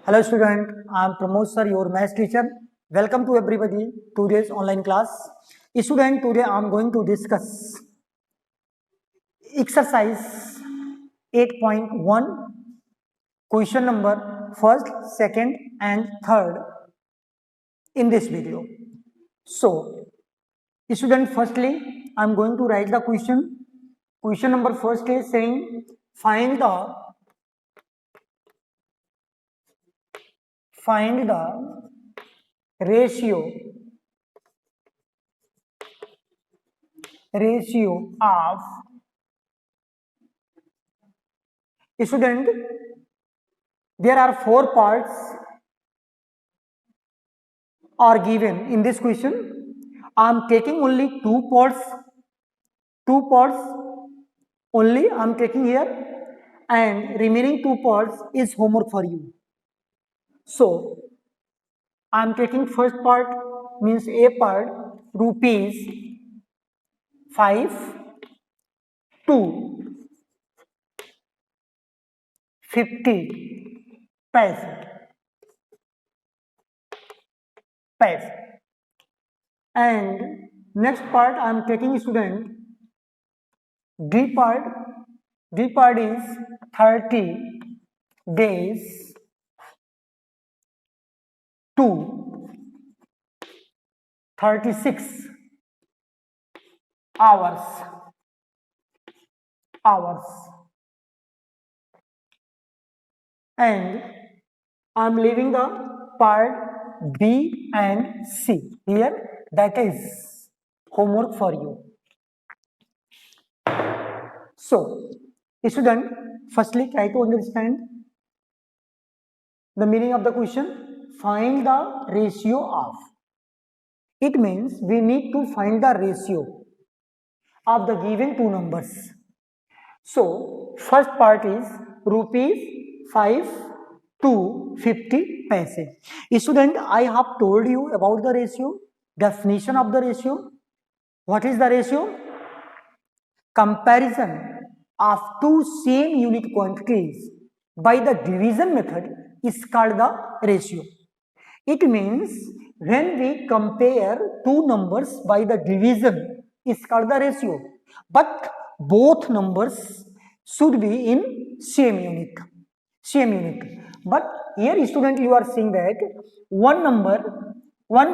Hello student, I am Pramod sir, your maths teacher. Welcome to everybody today's online class. Student, today I am going to discuss exercise 8.1 question number first, second and third in this video. So, student, firstly I am going to write the question. Question number first is saying find the ratio of student. There are four parts are given in this question. I am taking only two parts only I am taking here, and remaining two parts is homework for you. So I am taking first part, means A part, rupees 5 to 50 paise. And next part I am taking student D part is 30 days to 36 hours. And I am leaving the part B and C here, that is homework for you. So, student, firstly try to understand the meaning of the question. Find the ratio of. It means we need to find the ratio of the given two numbers. So, first part is rupees 5 to 50 paise. Student, I have told you about the ratio, definition of the ratio. What is the ratio? Comparison of two same unit quantities by the division method is called the ratio. It means when we compare two numbers by the division is called the ratio, but both numbers should be in same unit. But here student, you are seeing that one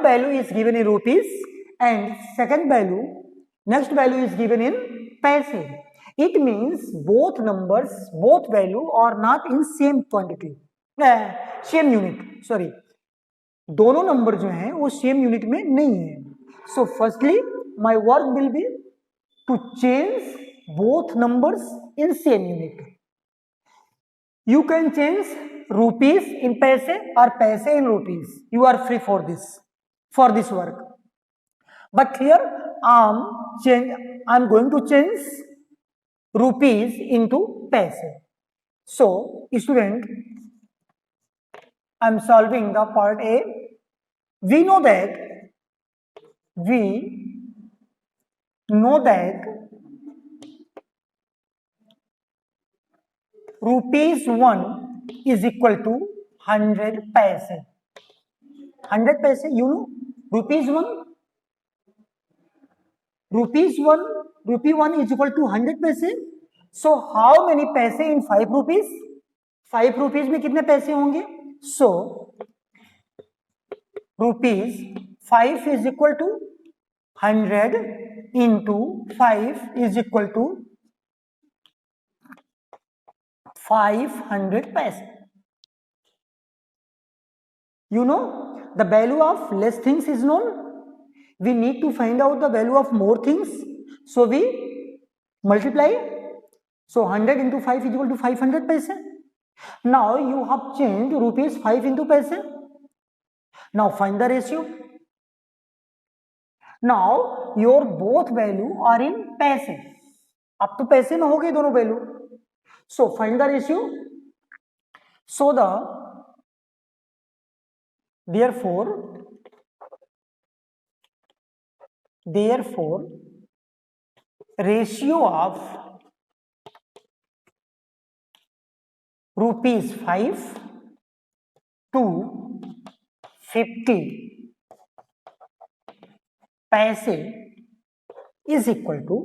value is given in rupees and next value is given in paise. It means both value are not in same quantity, same unit, sorry. दोनों number जो हैं वो same unit में नहीं है. So firstly my work will be to change both numbers in same unit. You can change rupees in paise or paise in rupees. You are free for this work. But here I'm going to change rupees into paise. So student, I'm solving the part A. We know that rupees 1 is equal to 100 paise. 100 paise, you know, rupee 1 is equal to 100 paise. So how many paise in 5 rupees? 5 rupees में कितने पैसे होंगे? So rupees 5 is equal to 100 into 5 is equal to 500 paise. You know, the value of less things is known. We need to find out the value of more things. So we multiply. So 100 into 5 is equal to 500 paise. Now you have changed rupees 5 into paise. Now find the ratio. Now your both value are in paise. अब तो पैसे में हो गए दोनों value. So find the ratio. So therefore ratio of rupees 5 to 50 paise is equal to,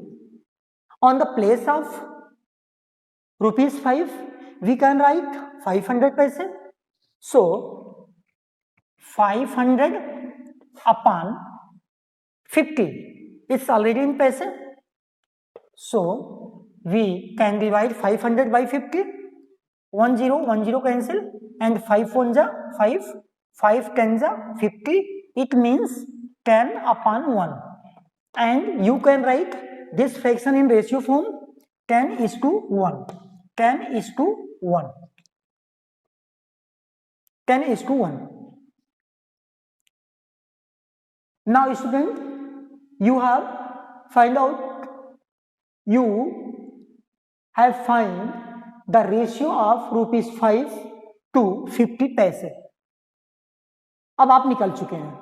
on the place of rupees 5 we can write 500 paise. So 500 upon 50 is already in paise. So we can divide 500 by 50. 1 0 1 0 cancel, and 5 1 ja 5, 5 10 ja 50. It means 10 upon 1. And you can write this fraction in ratio form, 10 is to 1. 10 is to 1. 10 is to 1. Now student, you have find the ratio of rupees 5 to 50 पैसे. अब आप निकल चुके हैं,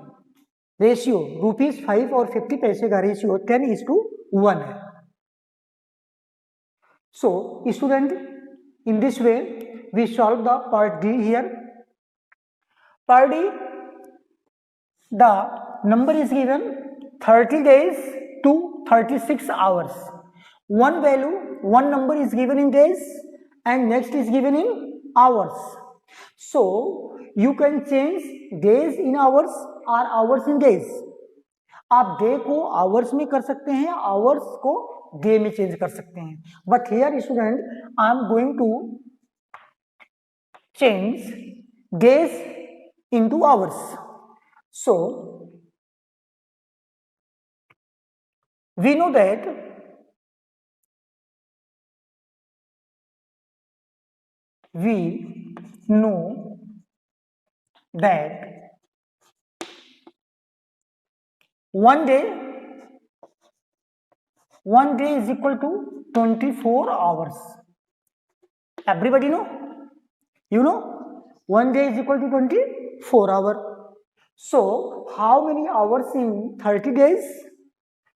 ratio rupees 5 और 50 पैसे का ratio 10:1 है. So student, in this way we solve the part D here. Part D, the number is given 30 days to 36 hours. One value, one number is given in days and next is given in hours. So you can change days in hours or hours in days. आप day को hours में कर सकते हैं, hours को day में change कर सकते हैं. But here student, I am going to change days into hours. So we know that one day is equal to 24 hours. Everybody know? You know, one day is equal to 24 hours. So how many hours in 30 days?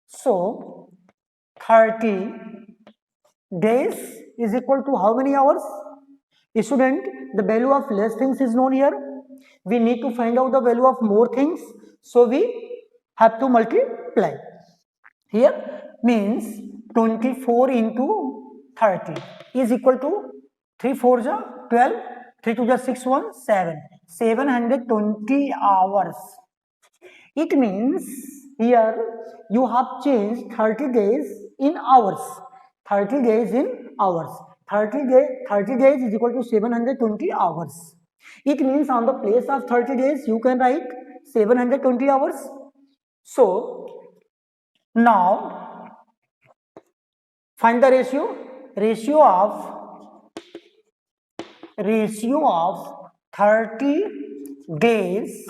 So 30 days is equal to how many hours? Student, the value of less things is known here. We need to find out the value of more things. So we have to multiply. Here means 24 into 30 is equal to 3 4 ja 12, 3 2 ja 6 1 7, 720 hours. It means here you have changed 30 days in hours. 30 days in hours. 30 days is equal to 720 hours. It means on the place of 30 days you can write 720 hours. So now find the ratio of 30 days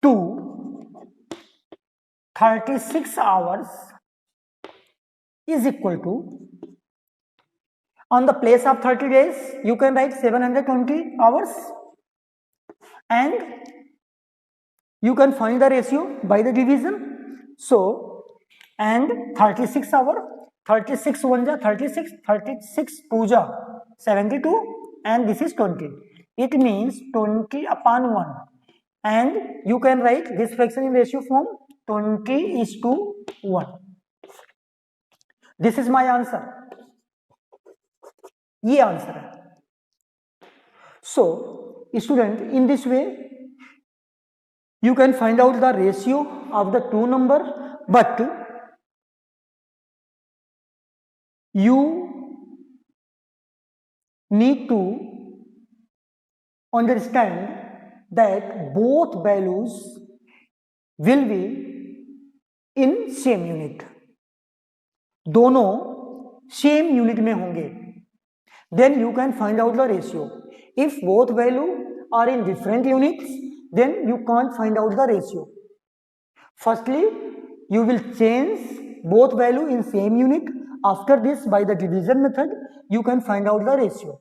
to 36 hours is equal to, on the place of 30 days you can write 720 hours and you can find the ratio by the division. So and 36 hour, 36 1 ja 36, 36 2 ja 72, and this is 20. It means 20 upon 1, and you can write this fraction in ratio form, 20:1. This is my answer. ये answer है. So student, in this way you can find out the ratio of the two number, but you need to understand that both values will be in same unit. दोनों same unit में होंगे. Then you can find out the ratio. If both value are in different units, then you can't find out the ratio. Firstly, you will change both value in same unit. After this, by the division method, you can find out the ratio.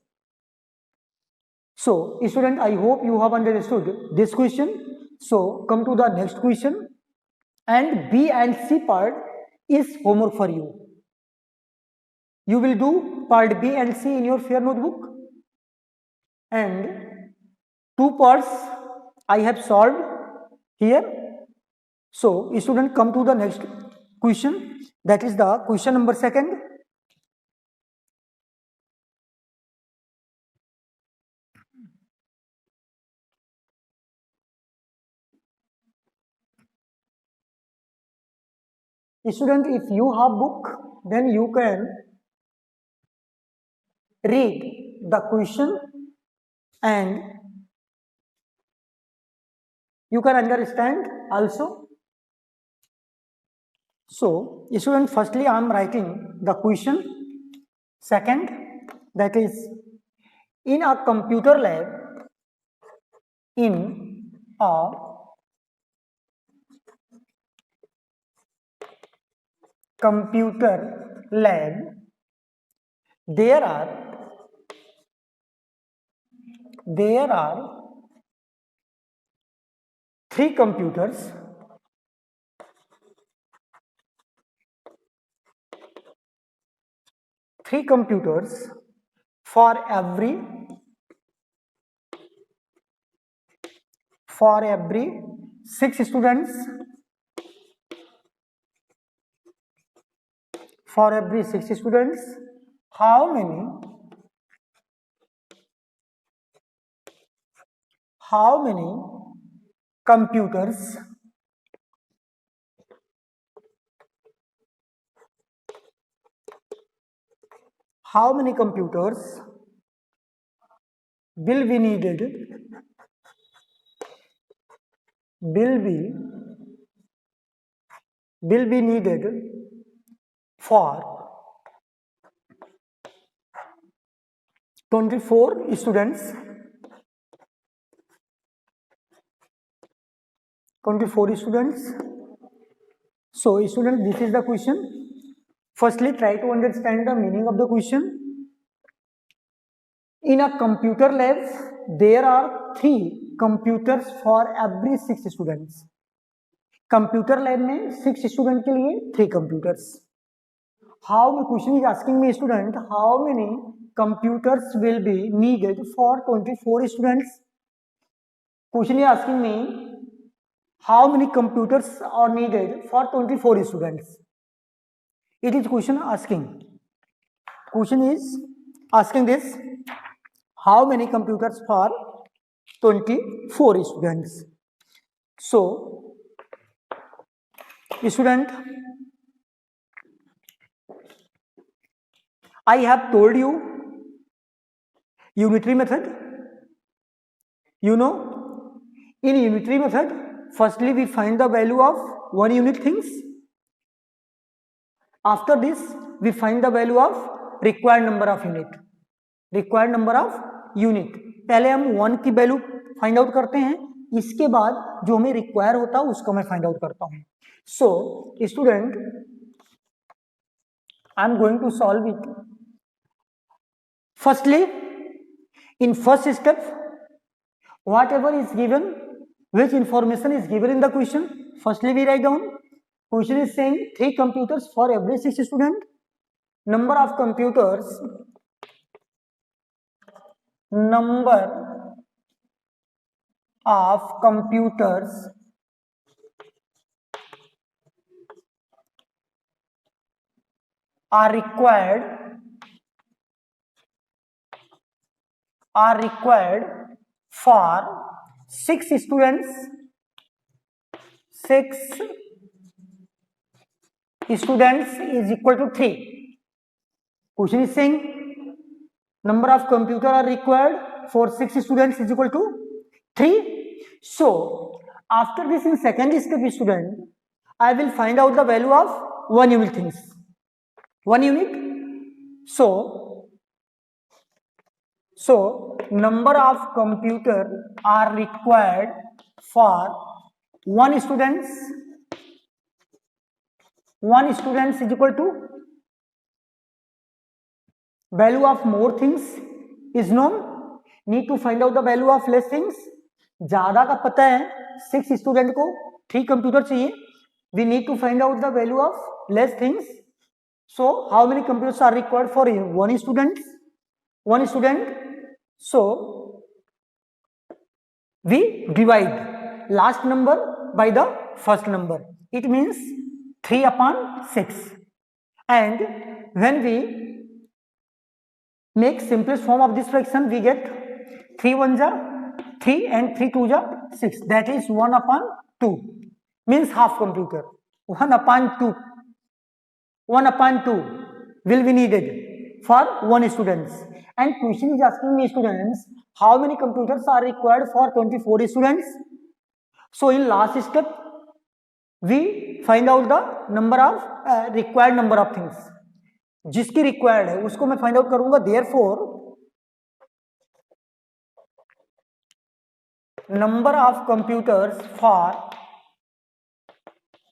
So, student, I hope you have understood this question. So, come to the next question. And B and C part is homework for you. You will do part B and C in your fair notebook. And two parts I have solved here. So student, come to the next question, that is the question number second. Student, if you have book, then you can read the question and you can understand also. So student, firstly I am writing the question. Second, that is, in a computer lab, in a computer lab, there are three computers. Three computers for every 6 students. For every 6 students, how many computers will be needed for 24 students. 24 students. So students, this is the question. Firstly, try to understand the meaning of the question. In a computer lab, there are 3 computers for every 6 students. Computer lab में 6 student के लिए 3 computers. How question is asking me student, how many computers will be needed for 24 students. Question is asking me how many computers are needed for 24 students. It is question asking. Question is asking this, how many computers for 24 students. So student, I have told you unitary method. You know, in unitary method, firstly we find the value of 1 unit things. After this, we find the value of required number of unit. Required number of unit. पहले हम 1 की value find out करते हैं, इसके बाद जो हमें require होता है उसको मैं फाइंड आउट करता हूं. So student, I am going to solve it. Firstly, in first step, whatever is given, which information is given in the question, firstly we write down. Question is saying 3 computers for every 6 student. Number of computers are required for 6 students. 6 students is equal to 3. Question is saying number of computers are required for 6 students is equal to 3. So after this, in second step student, I will find out the value of 1 unit things. 1 unit. So number of computers are required for 1 students. 1 students is equal to value of more things is known. Need to find out the value of less things. ज्यादा का पता है, 6 student को 3 computer चाहिए. We need to find out the value of less things. So how many computers are required for 1 student? 1 student. So we divide last number by the first number. It means 3 upon 6. And when we make simplest form of this fraction, we get 3 1 ja 3 and 3 2 ja 6. That is 1 upon 2. Means half computer. 1 upon 2. 1 upon 2 will be needed for one students. And question is asking me, students, how many computers are required for 24 students? So in last step, we find out the number of required number of things. जिसकी required है उसको मैं find out करूंगा. Therefore, number of computers for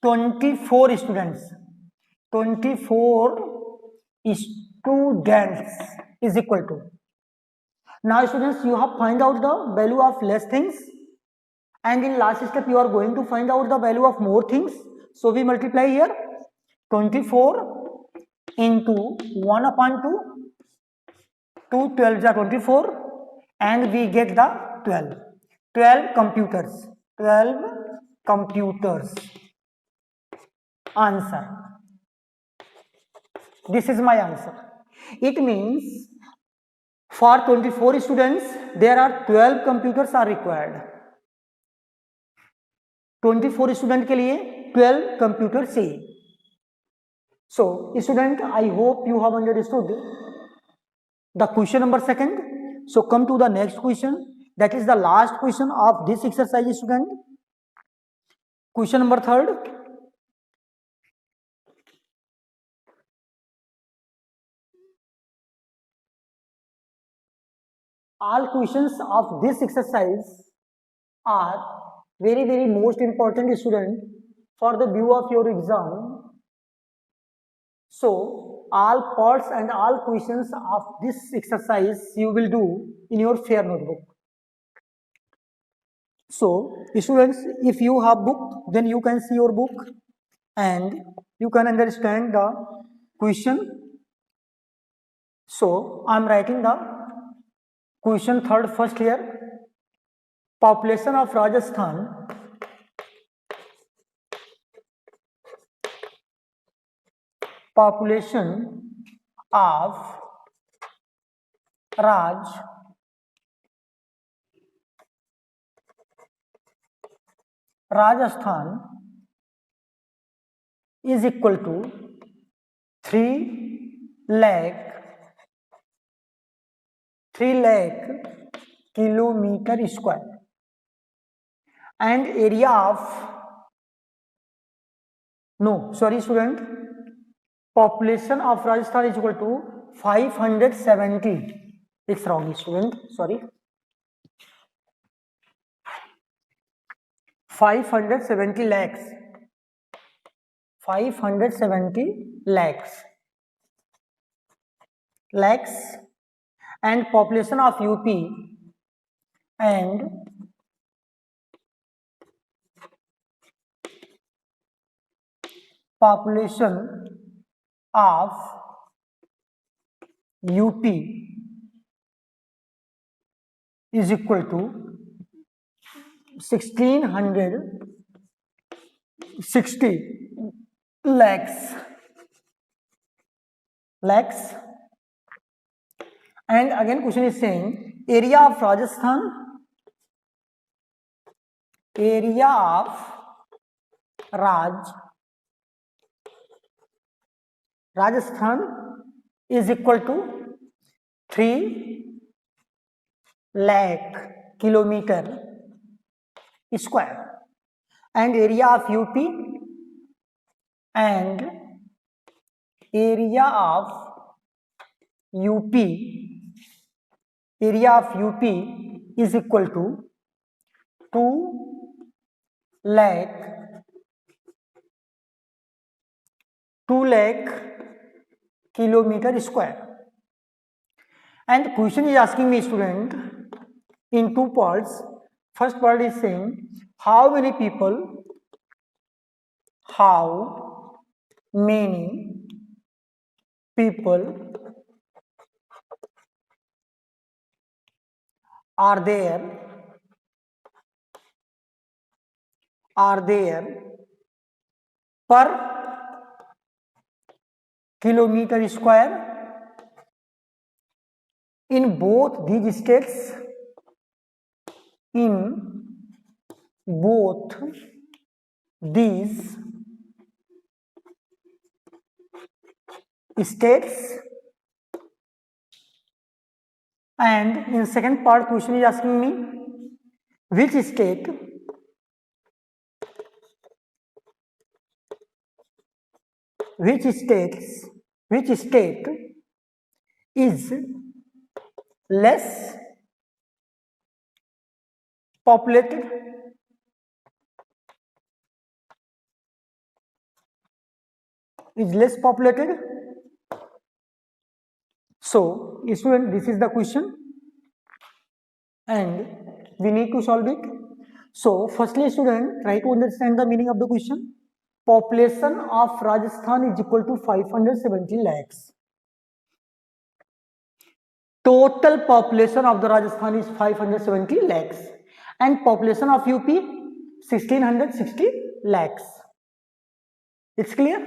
24 students. 24 students is equal to. Now students, you have find out the value of less things, and in last step you are going to find out the value of more things. So we multiply here 24 into 1 upon 2, 2 12 are 24, and we get the 12. 12 computers. 12 computers. Answer. This is my answer. It means for 24 students there are 12 computers are required. 24 student के लिए 12 computer चाहिए. So student, I hope you have understood the question number 2. So come to the next question. That is the last question of this exercise, student. Question number 3. All questions of this exercise are very most important, student, for the view of your exam. So all parts and all questions of this exercise you will do in your fair notebook. So students, if you have book, then you can see your book and you can understand the question. So I am writing the question 3rd first here. Population of Rajasthan population of Rajasthan is equal to 3 lakh kilometer square, and area of student, population of Rajasthan is equal to 570. It's wrong, student, sorry. 570 lakhs. 570 lakhs. And population of UP and population of UP is equal to 1660 lakhs. And again question is saying area of Rajasthan is equal to 3 lakh kilometer square, and area of UP is equal to 2 lakh kilometer square. And question is asking me, student, in 2 parts. First part is saying how many people are there are there per kilometer square in both these states? In both these states. And in second part, question is asking me which state is less populated? Is less populated. So, student, this is the question and we need to solve it. So, firstly, student, try to understand the meaning of the question. Population of Rajasthan is equal to 570 lakhs. Total population of the Rajasthan is 570 lakhs and population of UP 1660 lakhs. It's clear?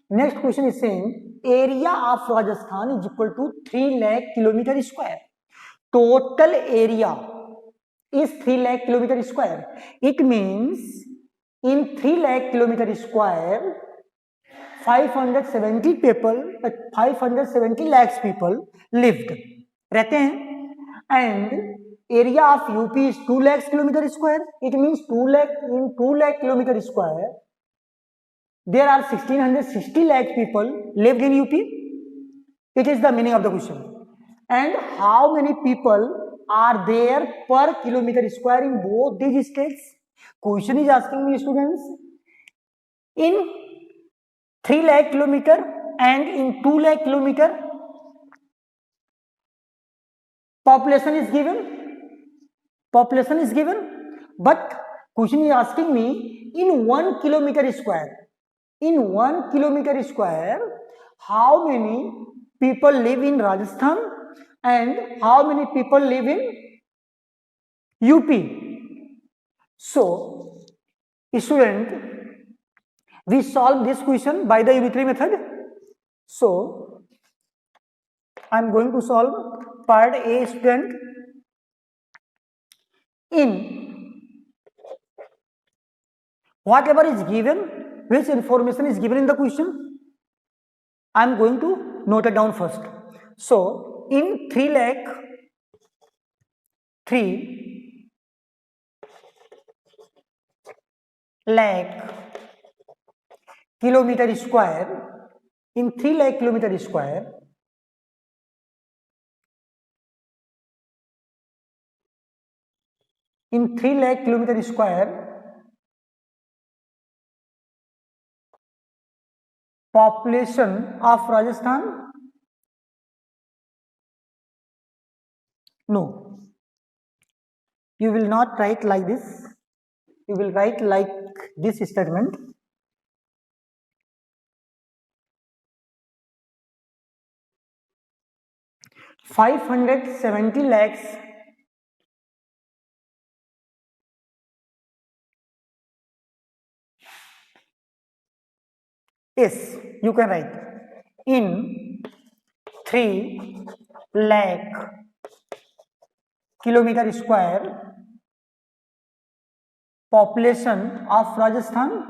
Next question is saying area of Rajasthan is equal to 3 lakh kilometer square. Total area is 3 lakh kilometer square. It means in 3 lakh kilometer square 570 lakhs people lived रहते हैं and area of UP is 2 lakhs kilometer square. It means 2 lakh kilometer square there are 1660 lakh people lived in UP. It is the meaning of the question. And how many people are there per kilometer square in both these states? Question is asking me, students, in 3 lakh kilometer and in 2 lakh kilometer population is given, but question is asking me in 1 kilometer square. In 1 kilometer square, how many people live in Rajasthan and how many people live in UP? So, student, we solve this question by the unitary method. So, I am going to solve part A, student. In whatever is given, which information is given in the question, I am going to note it down first. So, in 3 lakh kilometer square, in 3 lakh kilometer square, in 3 lakh kilometer square, population of Rajasthan, no, you will not write like this, you will write like this statement. $570 lakhs is, you can write, in 3 lakh kilometer square population of Rajasthan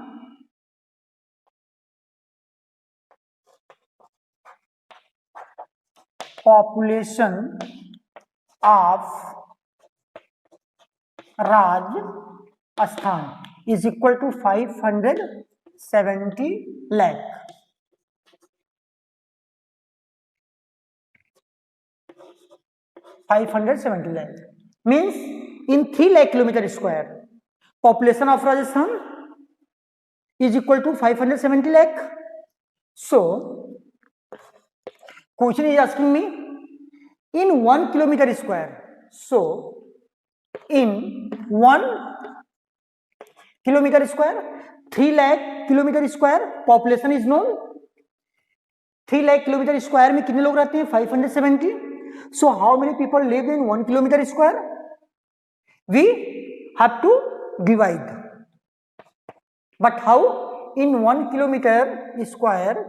is equal to 570 lakh. Means in 3 lakh kilometer square population of Rajasthan is equal to 570 lakh. So, question is asking me in 1 kilometer square. So, in 1 kilometer square, 3 lakh kilometer square population is known. 3 lakh kilometer square में कितने लोग रहते हैं? 570. So, how many people live in 1 kilometer square? We have to divide. But how? In 1 kilometer square,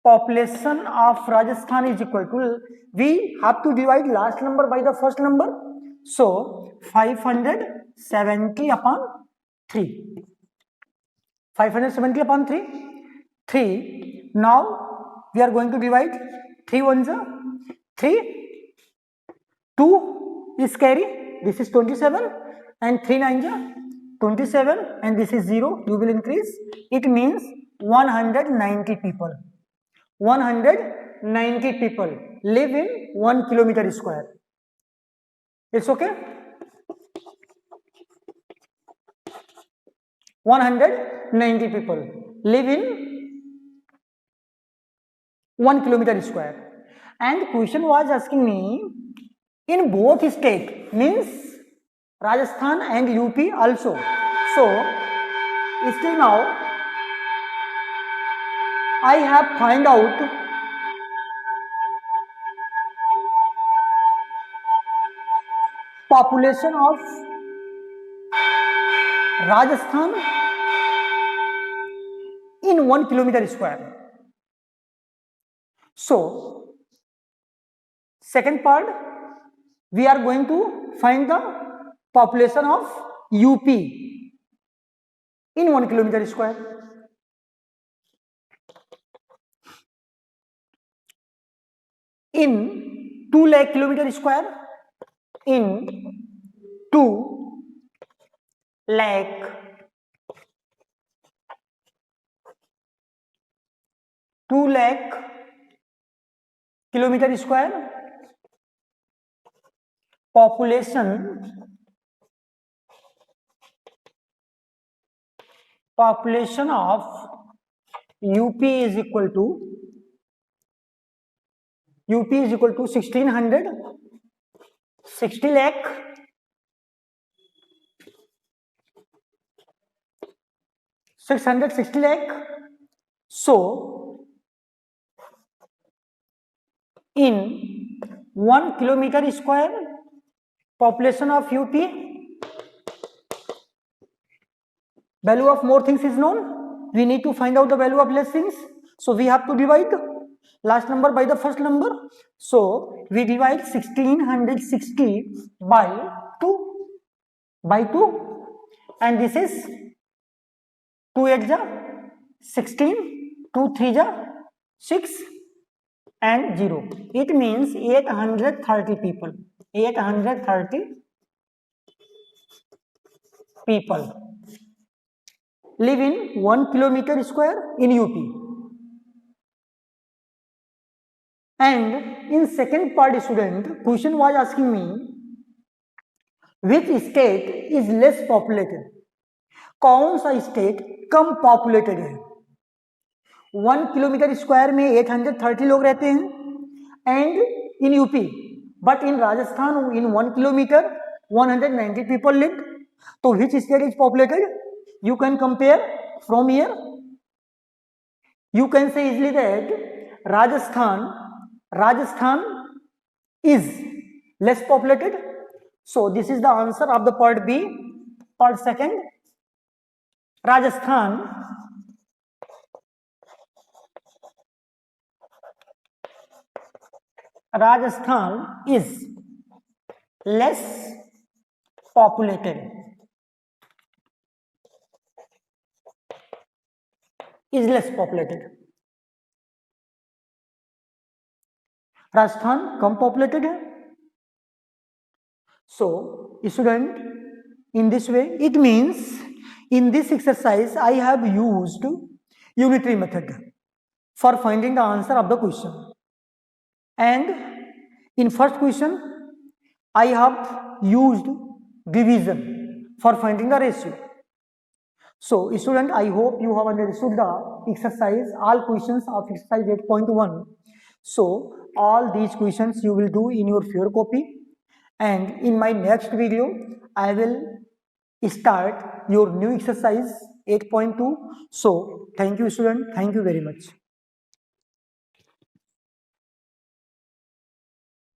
population of Rajasthan is equal to, we have to divide last number by the first number. So 570 upon 3. 570 upon 3. 3. Now we are going to divide 3 ones are 3. 2 is carry. This is 27 and 3 nines are 27 and this is 0. You will increase. It means 190 people. 190 people live in 1 kilometer square. It's okay? 190 people live in 1 kilometer square. And question was asking me, in both state, means Rajasthan and UP also. So, still now, I have find out population of Rajasthan in 1 kilometer square. So, second part, we are going to find the population of UP in 1 kilometer square. In 2 lakh kilometer square, in 2 lakh kilometer square, population of UP is equal to 1600, 60 lakh, 660 lakh. So, in 1 kilometer square, population of UP, value of more things is known. We need to find out the value of less things. So, we have to divide last number by the first number. So, we divide 1660 by 2 and this is 2 8 ja 16, 2 3 ja 6 and 0. It means 830 people. 830 people live in 1 kilometer square in UP. And in second part student, question was asking me, which state is less populated? कौन सा state कम populated है? 1 kilometre square में 830 लोग रहते हैं and in UP, but in Rajasthan in 1 kilometre 190 people live. तो which state is populated? You can compare from here. You can say easily that Rajasthan is less populated. So this is the answer of the part B. Part second, Rajasthan is less populated. Rajasthan come populated है. So student, in this way it means in this exercise I have used unitary method for finding the answer of the question, and in first question I have used division for finding the ratio. So student, I hope you have understood the exercise, all questions of exercise 8.1. So all these questions you will do in your fair copy, and in my next video I will start your new exercise 8.2. So thank you student, thank you very much.